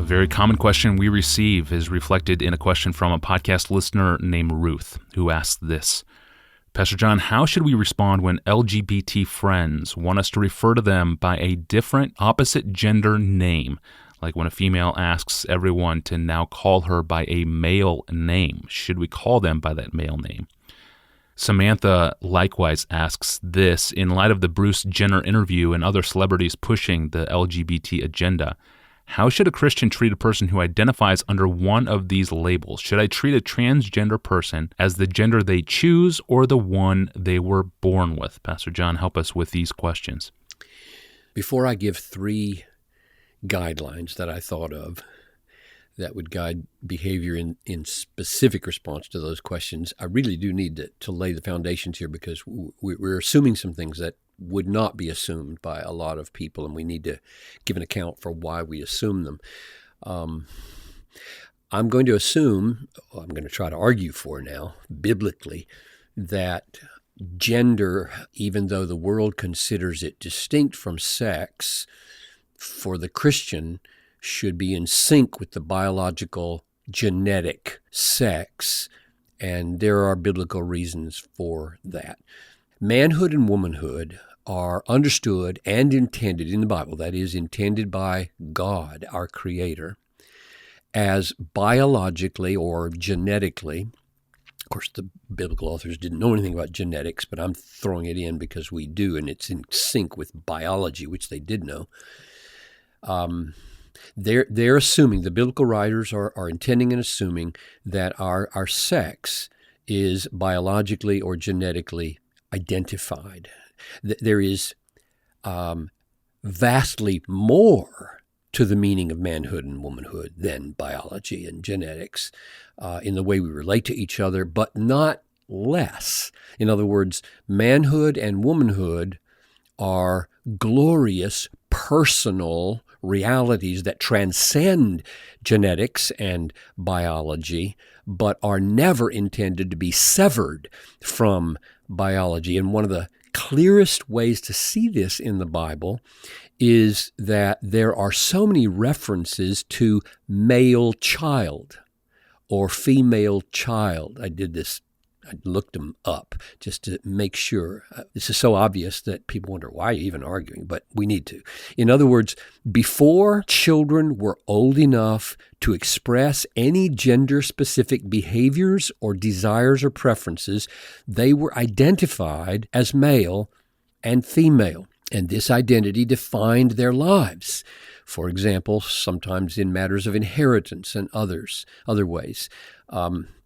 A very common question we receive is reflected in a question from a podcast listener named Ruth, who asks this. Pastor John, how should we respond when LGBT friends want us to refer to them by a different opposite gender name? Like when a female asks everyone to now call her by a male name. Should we call them by that male name? Samantha likewise asks this in light of the Bruce Jenner interview and other celebrities pushing the LGBT agenda. How should a Christian treat a person who identifies under one of these labels? Should I treat a transgender person as the gender they choose or the one they were born with? Pastor John, help us with these questions. Before I give 3 guidelines that I thought of that would guide behavior in specific response to those questions, I really do need to lay the foundations here because we're assuming some things that would not be assumed by a lot of people, and we need to give an account for why we assume them. I'm going to assume, I'm going to try to argue for now, biblically, that gender, even though the world considers it distinct from sex, for the Christian, should be in sync with the biological genetic sex, and there are biblical reasons for that. Manhood and womanhood are understood and intended in the Bible, that is, intended by God, our Creator, as biologically or genetically. Of course, the biblical authors didn't know anything about genetics, but I'm throwing it in because we do, and it's in sync with biology, which they did know. They're assuming, the biblical writers are intending and assuming that our sex is biologically or genetically identified. There is vastly more to the meaning of manhood and womanhood than biology and genetics in the way we relate to each other, but not less. In other words, manhood and womanhood are glorious personal realities that transcend genetics and biology, but are never intended to be severed from biology. And one of the clearest ways to see this in the Bible is that there are so many references to male child or female child. I looked them up just to make sure. This is so obvious that people wonder, why are you even arguing? But we need to. In other words, before children were old enough to express any gender-specific behaviors or desires or preferences, they were identified as male and female. And this identity defined their lives. For example, sometimes in matters of inheritance and other ways.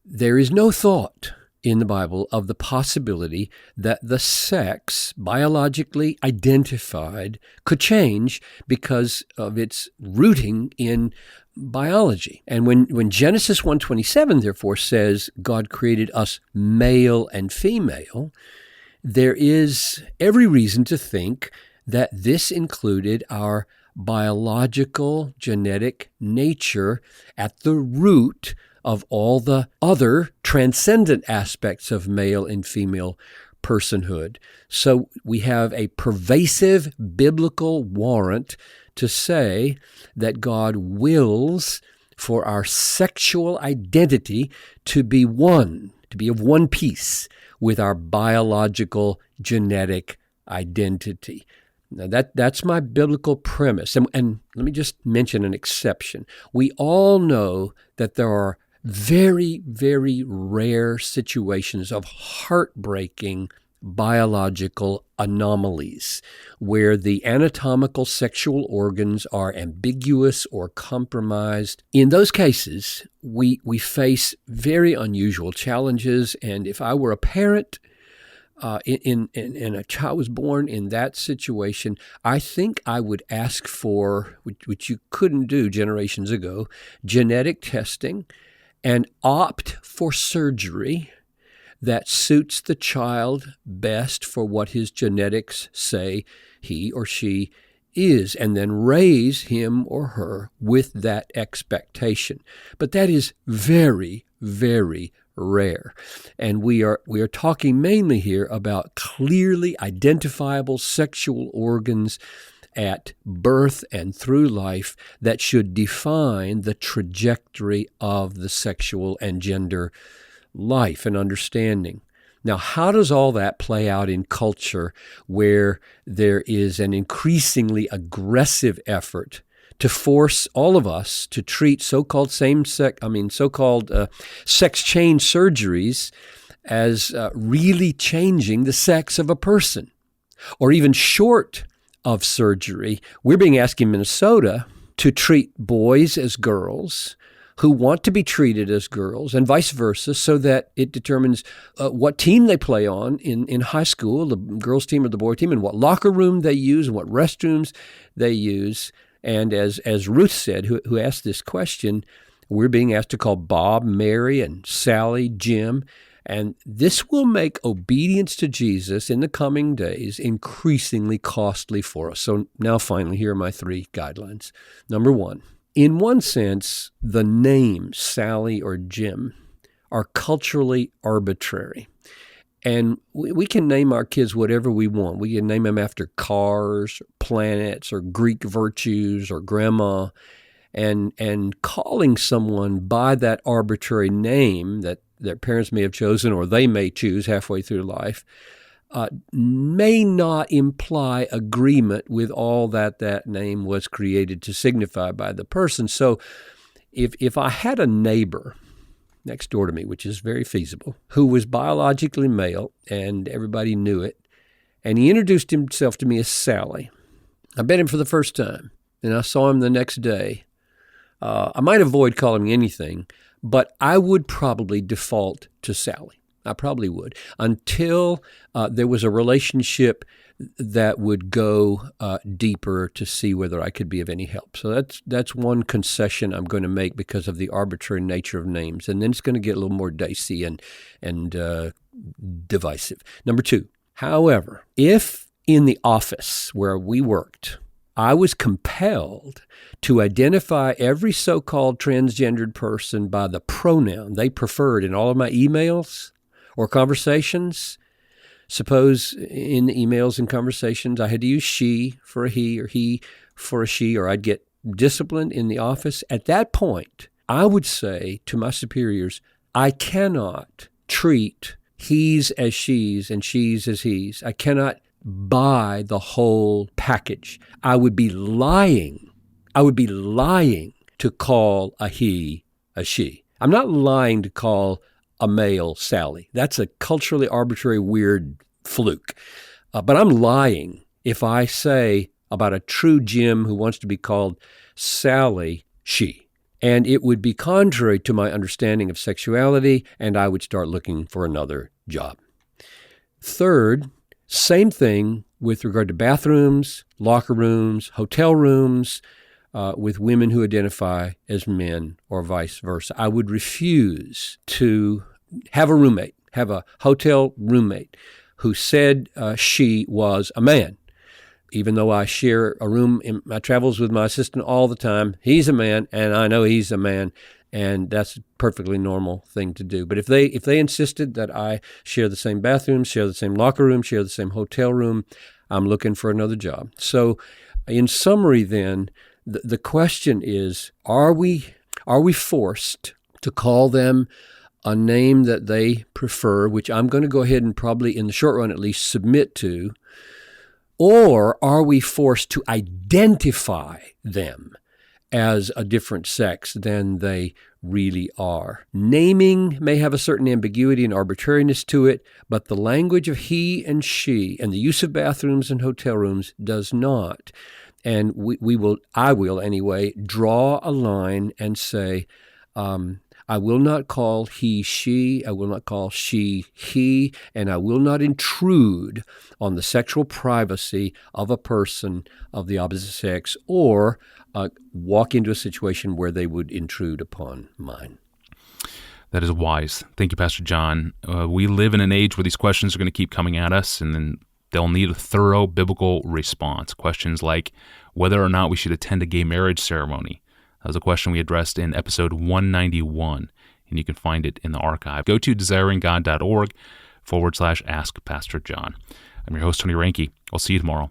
There is no thought in the Bible of the possibility that the sex biologically identified could change because of its rooting in biology. And when Genesis 1:27 therefore says God created us male and female, there is every reason to think that this included our biological genetic nature at the root of all the other transcendent aspects of male and female personhood. So we have a pervasive biblical warrant to say that God wills for our sexual identity to be one, to be of one piece with our biological genetic identity. Now that's my biblical premise. And let me just mention an exception. We all know that there are very, very rare situations of heartbreaking biological anomalies where the anatomical sexual organs are ambiguous or compromised. In those cases, we face very unusual challenges. And if I were a parent and a child was born in that situation, I think I would ask for, which you couldn't do generations ago, genetic testing and opt for surgery that suits the child best for what his genetics say he or she is, and then raise him or her with that expectation. But that is very, very rare. And we are talking mainly here about clearly identifiable sexual organs at birth and through life that should define the trajectory of the sexual and gender life and understanding. Now, how does all that play out in culture where there is an increasingly aggressive effort to force all of us to treat so-called sex change surgeries as really changing the sex of a person, or even short of surgery? We're being asked in Minnesota to treat boys as girls who want to be treated as girls, and vice versa, so that it determines what team they play on in high school, the girls' team or the boy team, and what locker room they use and what restrooms they use. And as Ruth said, who asked this question, we're being asked to call Bob, Mary, and Sally, Jim. And this will make obedience to Jesus in the coming days increasingly costly for us. So now finally, here are my 3 guidelines. Number 1, in one sense, the names Sally or Jim are culturally arbitrary. And we can name our kids whatever we want. We can name them after cars, planets, or Greek virtues, or grandma. And calling someone by that arbitrary name that their parents may have chosen or they may choose halfway through life may not imply agreement with all that name was created to signify by the person. So if I had a neighbor next door to me, which is very feasible, who was biologically male and everybody knew it, and he introduced himself to me as Sally, I met him for the first time and I saw him the next day, I might avoid calling him anything, but I would probably default to Sally. I probably would, until there was a relationship that would go deeper to see whether I could be of any help. So that's one concession I'm going to make because of the arbitrary nature of names. And then it's going to get a little more dicey and divisive. Number 2, however, if in the office where we worked, I was compelled to identify every so-called transgendered person by the pronoun they preferred in all of my emails or conversations. Suppose in the emails and conversations I had to use she for a he or he for a she, or I'd get disciplined in the office. At that point, I would say to my superiors, I cannot treat he's as she's and she's as he's. I cannot buy the whole package. I would be lying. I would be lying to call a he a she. I'm not lying to call a male Sally. That's a culturally arbitrary, weird fluke. But I'm lying if I say about a true Jim who wants to be called Sally, she. And it would be contrary to my understanding of sexuality, and I would start looking for another job. Third, same thing with regard to bathrooms, locker rooms, hotel rooms, with women who identify as men or vice versa. I would refuse to have a hotel roommate who said she was a man. Even though I share a room in my travels with my assistant all the time, he's a man, and I know he's a man, and that's a perfectly normal thing to do. But if they insisted that I share the same bathroom, share the same locker room, share the same hotel room, I'm looking for another job. So in summary then, the question is, are we forced to call them a name that they prefer, which I'm going to go ahead and probably in the short run at least submit to, or are we forced to identify them as a different sex than they really are? Naming may have a certain ambiguity and arbitrariness to it, but the language of he and she and the use of bathrooms and hotel rooms does not. And I will anyway, draw a line and say, I will not call he, she, I will not call she, he, and I will not intrude on the sexual privacy of a person of the opposite sex or walk into a situation where they would intrude upon mine. That is wise. Thank you, Pastor John. We live in an age where these questions are going to keep coming at us, and then they'll need a thorough biblical response. Questions like whether or not we should attend a gay marriage ceremony. That was a question we addressed in episode 191, and you can find it in the archive. Go to desiringgod.org/Ask Pastor John. I'm your host, Tony Reinke. I'll see you tomorrow.